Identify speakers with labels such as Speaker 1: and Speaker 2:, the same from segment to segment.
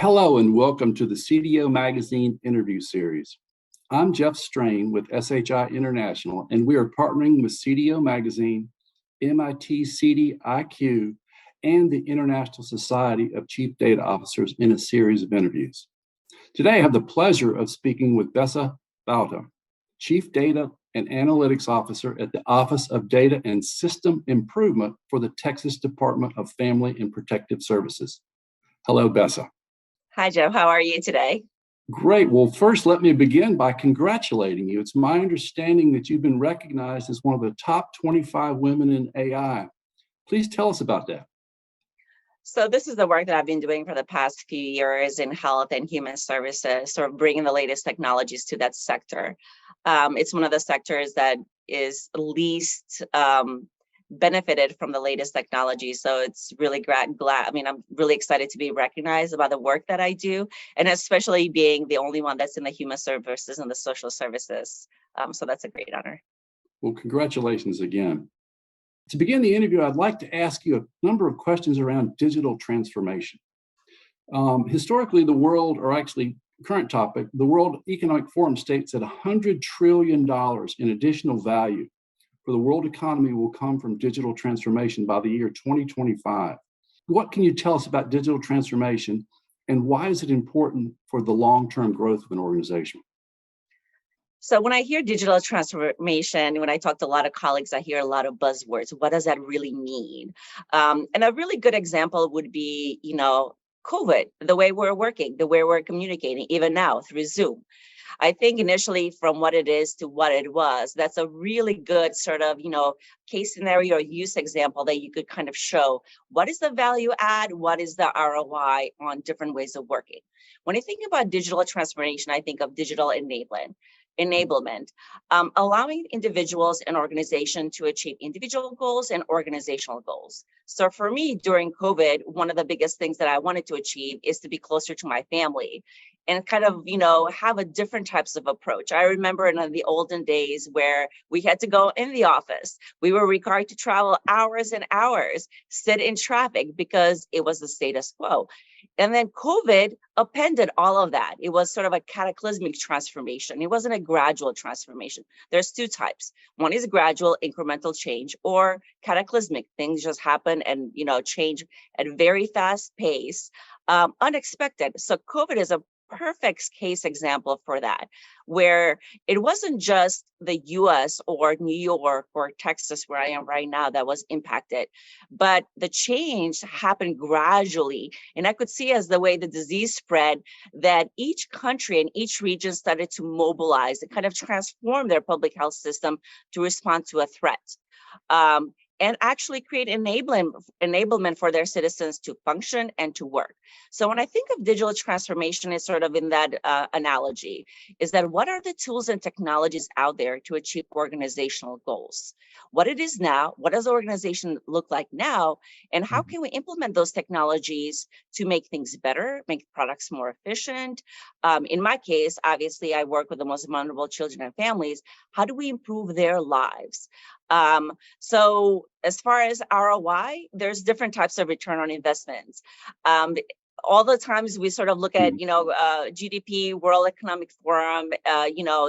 Speaker 1: Hello and welcome to the CDAO Magazine interview series. I'm Jeff Strane with SHI International, and we are partnering with CDAO Magazine, MIT CDIQ, and the International Society of Chief Data Officers in a series of interviews. Today, I have the pleasure of speaking with Besa Bauta, Chief Data and Analytics Officer at the Office of Data and System Improvement for the Texas Department of Family and Protective Services. Hello, Besa.
Speaker 2: Hi, Jeff. How are you today?
Speaker 1: Great. Well, first, let me begin by congratulating you. It's my understanding that you've been recognized as one of the top 25 women in AI. Please tell us about that.
Speaker 2: So this is the work that I've been doing for the past few years in health and human services, sort of bringing the latest technologies to that sector. It's one of the sectors that is least benefited from the latest technology. So it's really glad. I'm really excited to be recognized about the work that I do, and especially being the only one that's in the human services and the social services. So that's a great honor.
Speaker 1: Well, congratulations again. To begin the interview, I'd like to ask you a number of questions around digital transformation. Historically, the world, or actually current topic, the World Economic Forum states that $100 trillion in additional value for the world economy will come from digital transformation by the year 2025. What can you tell us about digital transformation, and why is it important for the long-term growth of an organization?
Speaker 2: So when I hear digital transformation, when I talk to a lot of colleagues, I hear a lot of buzzwords. What does that really mean? And a really good example would be, COVID, the way we're working, the way we're communicating, even now through Zoom. I think initially from what it is to what it was, that's a really good sort of, case scenario or use example that you could kind of show what is the value add, what is the ROI on different ways of working. When I think about digital transformation, I think of digital enablement, allowing individuals and organizations to achieve individual goals and organizational goals. So for me, during COVID, one of the biggest things that I wanted to achieve is to be closer to my family and kind of, have a different types of approach. I remember in the olden days where we had to go in the office, we were required to travel hours and hours, sit in traffic because it was the status quo. And then COVID appended all of that. It was sort of a cataclysmic transformation. It wasn't a gradual transformation. There's two types. One is gradual incremental change, or cataclysmic. Things just happen and, change at a very fast pace, unexpected. So COVID is a perfect case example for that, where it wasn't just the US or New York or Texas, where I am right now, that was impacted, but the change happened gradually. And I could see as the way the disease spread that each country and each region started to mobilize and kind of transform their public health system to respond to a threat. And actually create enablement for their citizens to function and to work. So when I think of digital transformation, it's sort of in that analogy, is that what are the tools and technologies out there to achieve organizational goals? What it is now, what does the organization look like now, and how can we implement those technologies to make things better, make products more efficient? In my case, obviously, I work with the most vulnerable children and families. How do we improve their lives? So as far as ROI, there's different types of return on investments. All the times we sort of look at, GDP, World Economic Forum,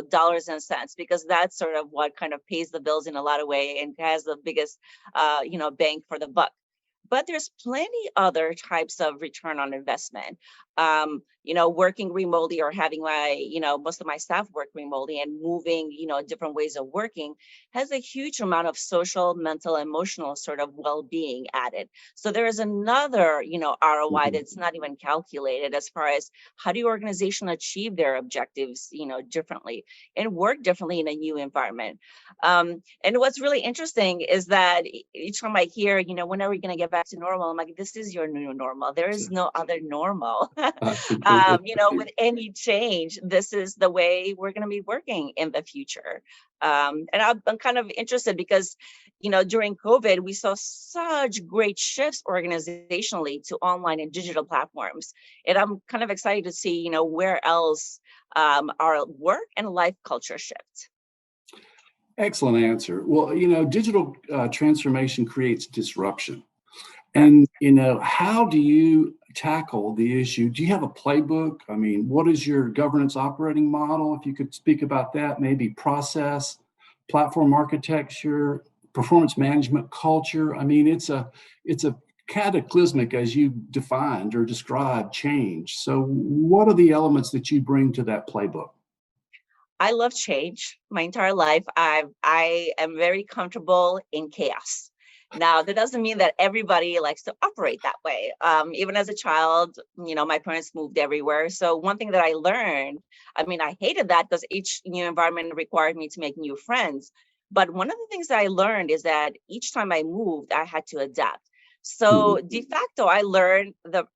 Speaker 2: dollars and cents, because that's sort of what kind of pays the bills in a lot of ways and has the biggest, bang for the buck. But there's plenty other types of return on investment. Working remotely or having my, most of my staff work remotely and moving, different ways of working has a huge amount of social, mental, emotional sort of well-being added. So there is another, ROI that's not even calculated as far as how do your organization achieve their objectives, differently and work differently in a new environment. And what's really interesting is that each time I hear, when are we going to get back to normal? I'm like, this is your new normal. There is no other normal. With any change, this is the way we're going to be working in the future. And I'm kind of interested because, during COVID, we saw such great shifts organizationally to online and digital platforms. And I'm kind of excited to see, where else our work and life culture shift.
Speaker 1: Excellent answer. Well, digital transformation creates disruption. And, how do you tackle the issue? Do you have a playbook? I mean, what is your governance operating model? If you could speak about that, maybe process, platform architecture, performance management culture. I mean, it's a cataclysmic, as you defined or described, change. So what are the elements that you bring to that playbook?
Speaker 2: I love change my entire life. I am very comfortable in chaos. Now, that doesn't mean that everybody likes to operate that way. Even as a child, my parents moved everywhere. So one thing that I learned, I mean, I hated that because each new environment required me to make new friends. But one of the things that I learned is that each time I moved, I had to adapt. So
Speaker 1: Mhm.
Speaker 2: de facto, I learned the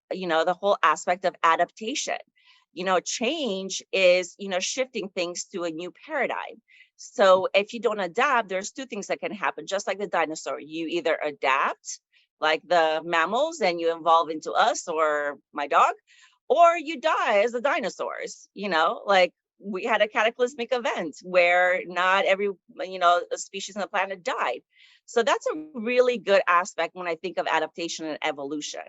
Speaker 2: whole aspect of adaptation. Change is, shifting things to a new paradigm. So if you don't adapt, there's two things that can happen, just like the dinosaur. You either adapt, like the mammals, and you evolve into us or my dog, or you die as the dinosaurs, like we had a cataclysmic event where not every, a species on the planet died. So that's a really good aspect when I think of adaptation and evolution.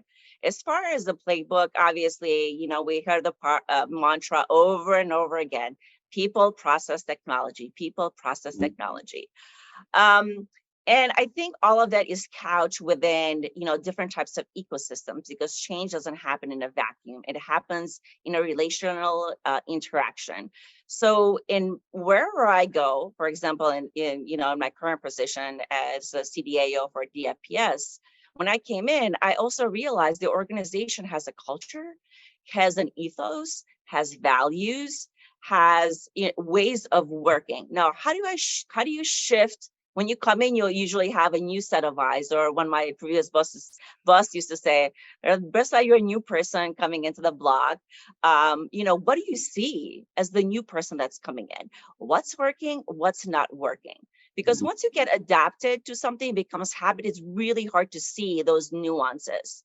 Speaker 2: As far as the playbook, obviously, we heard the mantra over and over again: people, process, technology, people, process, technology. Um, and I think all of that is couched within, different types of ecosystems, because change doesn't happen in a vacuum. It happens in a relational interaction. So in wherever I go, for example, in my current position as a CDAO for DFPS, when I came in, I also realized the organization has a culture, has an ethos, has values, has ways of working. Now, how do you shift? When you come in, you'll usually have a new set of eyes, or when my previous boss used to say, Besa, you're a new person coming into the block. What do you see as the new person that's coming in? What's working? What's not working? Because once you get adapted to something, it becomes habit. It's really hard to see those nuances.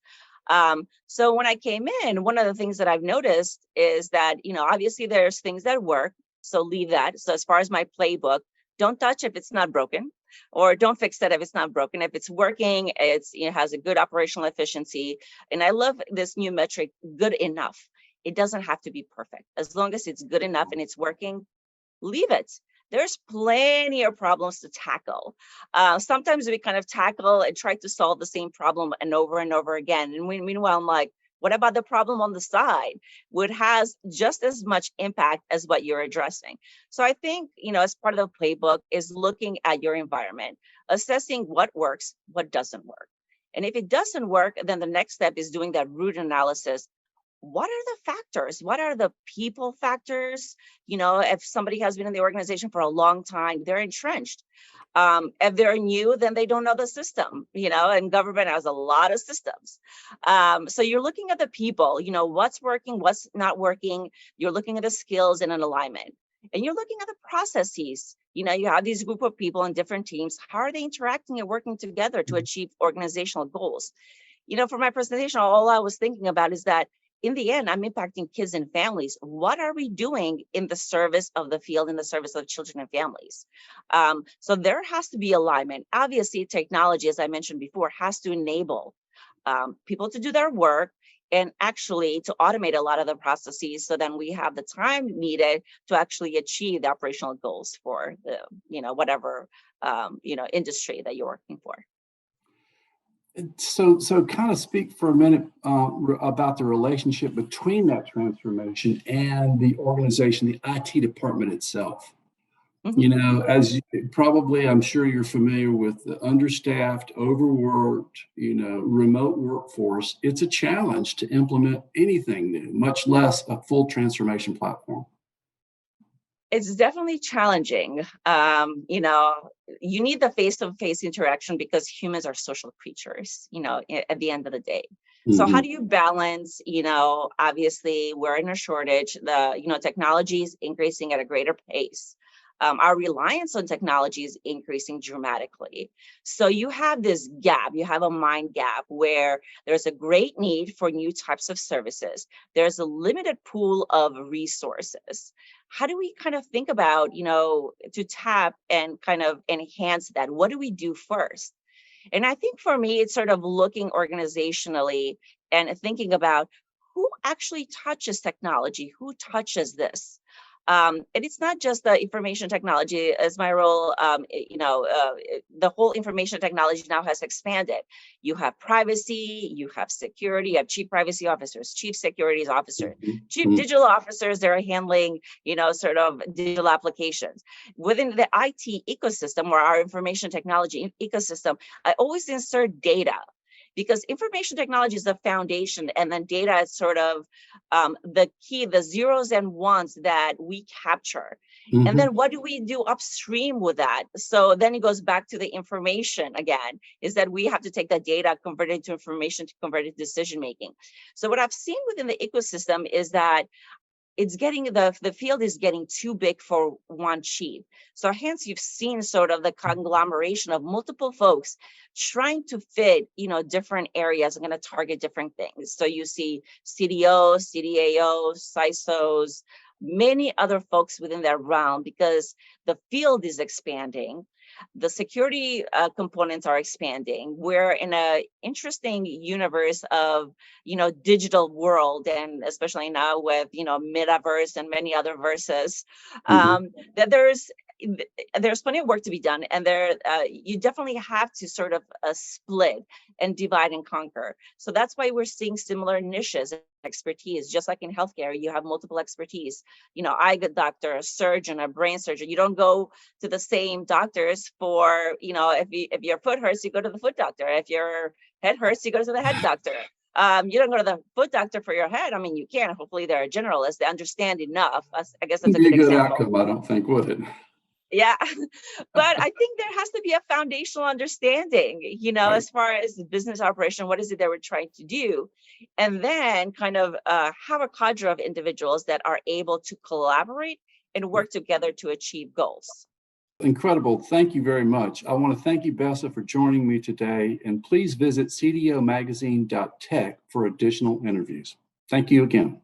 Speaker 2: So when I came in, one of the things that I've noticed is that, obviously there's things that work. So leave that. So as far as my playbook, don't touch if it's not broken, or don't fix it if it's not broken. If it's working, it has a good operational efficiency. And I love this new metric, good enough. It doesn't have to be perfect. As long as it's good enough and it's working, leave it. There's plenty of problems to tackle. Sometimes we kind of tackle and try to solve the same problem and over again. And meanwhile, I'm like, what about the problem on the side, which has just as much impact as what you're addressing? So I think, as part of the playbook is looking at your environment, assessing what works, what doesn't work. And if it doesn't work, then the next step is doing that root analysis. What are the factors? What are the people factors? If somebody has been in the organization for a long time, they're entrenched. If they're new, then they don't know the system, and government has a lot of systems. So you're looking at the people, what's working, what's not working. You're looking at the skills and an alignment. And you're looking at the processes. You have these group of people in different teams. How are they interacting and working together to achieve organizational goals? For my presentation, all I was thinking about is that in the end, I'm impacting kids and families. What are we doing in the service of the field, in the service of children and families? So there has to be alignment. Obviously, technology, as I mentioned before, has to enable people to do their work and actually to automate a lot of the processes, so then we have the time needed to actually achieve the operational goals for the, whatever, industry that you're working for.
Speaker 1: So kind of speak for a minute about the relationship between that transformation and the organization, the IT department itself.
Speaker 2: Mhm.
Speaker 1: As probably I'm sure you're familiar with the understaffed, overworked, remote workforce. It's a challenge to implement anything new, much less a full transformation platform.
Speaker 2: It's definitely challenging. You need the face-to-face interaction because humans are social creatures, at the end of the day. So how
Speaker 1: Mhm.
Speaker 2: do you balance, obviously we're in a shortage, technology is increasing at a greater pace. Our reliance on technology is increasing dramatically. So you have this gap, you have a mind gap where there's a great need for new types of services. There's a limited pool of resources. How do we kind of think about, to tap and kind of enhance that? What do we do first? And I think for me, it's sort of looking organizationally and thinking about who actually touches technology, who touches this. And it's not just the information technology. As my role, the whole information technology now has expanded. You have privacy, you have security, you have chief privacy officers, chief security officers, chief digital officers that are handling, sort of digital applications. Within the IT ecosystem or our information technology ecosystem, I always insert data, because information technology is the foundation, and then data is sort of the key, the zeros and ones that we capture. And then what do we do upstream with that? So then it goes back to the information again, is that we have to take that data, convert it into information, to convert it to decision making. So what I've seen within the ecosystem is that it's getting, the field is getting too big for one chief. So hence you've seen sort of the conglomeration of multiple folks trying to fit, different areas. I'm going to target different things. So you see CDOs, CDAOs, CISOs, many other folks within that realm, because the field is expanding. The security components are expanding. We're in an interesting universe of, digital world, and especially now with, metaverse and many other verses, that there's plenty of work to be done, and you definitely have to sort of split and divide and conquer. So that's why we're seeing similar niches and expertise. Just like in healthcare, you have multiple expertise. Eye doctor, a surgeon, a brain surgeon. You don't go to the same doctors for, if your foot hurts, you go to the foot doctor. If your head hurts, you go to the head doctor. You don't go to the foot doctor for your head. I mean, you can. Hopefully, they're a generalist. They understand enough. I guess that's a good example.
Speaker 1: Outcome, I don't think, would it?
Speaker 2: Yeah, but I think there has to be a foundational understanding,
Speaker 1: Right.
Speaker 2: as far as the business operation, what is it that we're trying to do? And then kind of have a cadre of individuals that are able to collaborate and work together to achieve goals.
Speaker 1: Incredible. Thank you very much. I want to thank you, Besa, for joining me today. And please visit cdomagazine.tech for additional interviews. Thank you again.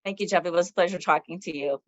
Speaker 2: Thank you, Jeff. It was a pleasure talking to you.